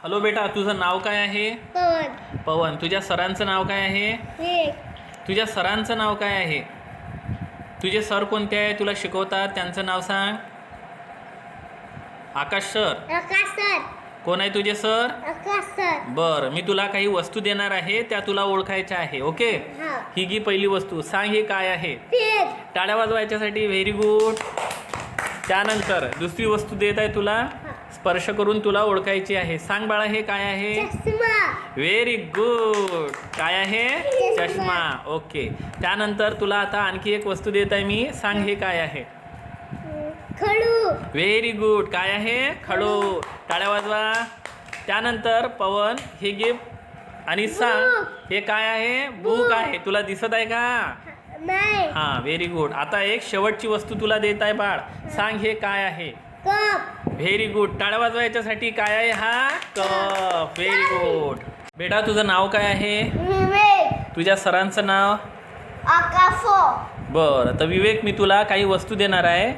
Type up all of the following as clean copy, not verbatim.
Hello बेटा, तुझं नाव काय आहे? पवन. पवन. तुझ्या सरांचं नाव काय आहे? विवेक. तुझ्या सरांचं नाव काय आहे? तुझे सर कोणते आहे तुला शिकवतात त्यांचं नाव सांग. आकाश सर. आकाश सर. कोण आहे तुझे सर? आकाश सर. बरं, मी तुला काही वस्तू देणार आहे, त्या तुला ओळखायच्या आहे. ओके. हा. ही जी पहिली वस्तू सांग, हे काय आहे? पेन. टाळ्या वाजवायच्यासाठी. Very good. त्यानंतर दुसरी वस्तू देत आहे तुला, स्पर्श करून तुला ओळखायची आहे. सांग बाळा, हे काय आहे? चष्मा. Very good. काय आहे? चष्मा. चष्मा. ओके. त्यानंतर तुला आता आणखी एक वस्तू देत आहे मी. सांग, हे काय आहे? खडू. Very good. काय आहे? खडू. टाळ्या वाजवा. त्यानंतर पवन, हे घे आणि सांग, हे काय आहे? बुक आहे. तुला दिसत आहे का? नाही. हां, व्हेरी गुड. आता एक शेवटची वस्तू तुला देत आहे बाळ. सांग, हे काय आहे? कप. Very good. टाळ्या वाजवायच्यासाठी. काय आहे हा? कप. Very good. बेटा, तुझं नाव काय आहे? विवेक. तुझ्या सरांचं नाव? आकाश. बरं, तर विवेक, मी तुला काही वस्तू देणार आहे,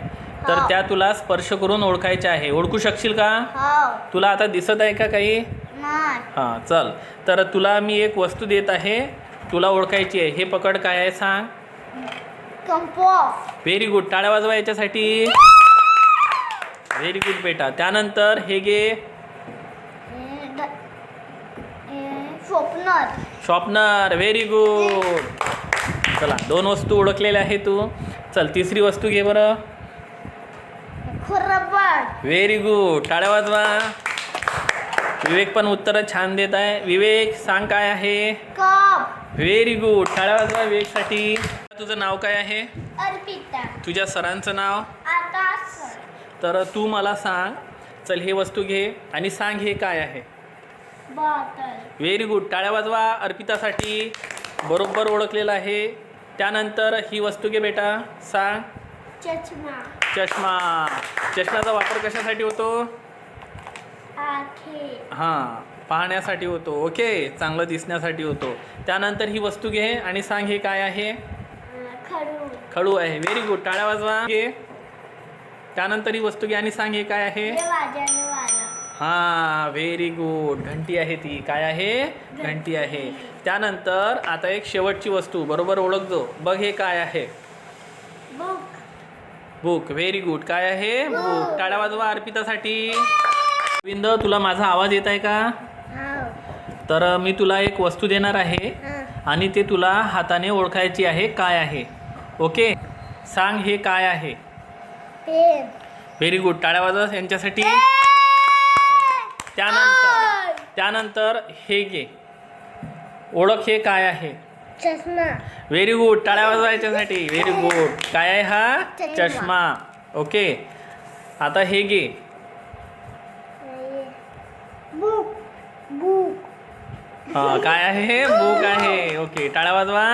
तर हो. त्या तुला स्पर्श करून ओळखायच्या आहे. ओळखू शकशील का? हो. तुला आता दिसत आहे का काही? नाही. हां, चल. तर तुला मी एक वस्तू देत आहे, तुला ओळखायची आहे. हे पकड. काय आहे सांग? कंपास. Very good. टाळ्या वाजवा याच्यासाठी. व्हेरी गुड बेटा. त्यानंतर हे घे. स्वप्नर. शॉर्पनर. Very good. चला, 2 वस्तू ओळखलेल्या आहे तू. चल, तिसरी वस्तू घे बरं. रबर. Very good. टाळ्या वाजवा. विवेक पण उत्तरं छान देत आहे. विवेक, सांग, काय आहे? कप. Very good. टाळ्या वाजवा विवेकसाठी. तुझं नाव काय आहे? अर्पिता. तुझ्या सरांचं नाव? आकाश सर. तर तू मला सांग. चल, हे वस्तू घे आणि सांग, हे काय आहे? बॉटल. Very good. टाळ्या वाजवा अर्पितासाठी. बरोबर ओळखलेलं आहे. त्यानंतर ही वस्तू घे बेटा. सांग. चष्मा. चष्मा. चष्म्याचा वापर कशासाठी होतो? आखे. हां, पाहण्यासाठी होतो. ओके, चांगलं दिसण्यासाठी होतो. त्यानंतर ही वस्तू घे आणि सांग, हे काय आहे? खडू. खडू आहे. Very good. टाळ्या वाजवा. घे. त्यानंतर ही वस्तू घे आणि सांग, हे काय आहे? वाजवणे वाला. हां, व्हेरी गुड. घंटी आहे ती. काय आहे? घंटी आहे. त्यानंतर आता एक शेवटची वस्तू बरोबर ओळखतो. बघ, हे काय आहे? बुक. बुक. Very good. काय आहे? बुक. टाळ्या वाजवा अर्पितासाठी. गोविंद, तुला माझा आवाज येत आहे का? तर मी तुला एक वस्तू देणार आहे आणि ते तुला हाताने ओळखायची आहे. काय आहे? ओके. सांग, हे काय आहे? पेन. Very good. टाळ्या वाजवा यांच्यासाठी. त्यानंतर हे घे. ओळख, हे काय आहे? चष्मा. Very good. टाळ्या वाजवा याच्यासाठी. Very good. काय आहे हा? चष्मा. चष्मा. ओके. आता हे घे. बुक. बुक. हां, काय आहे? बुक आहे. ओके. टाळ्या वाजवा.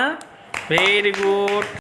Very good.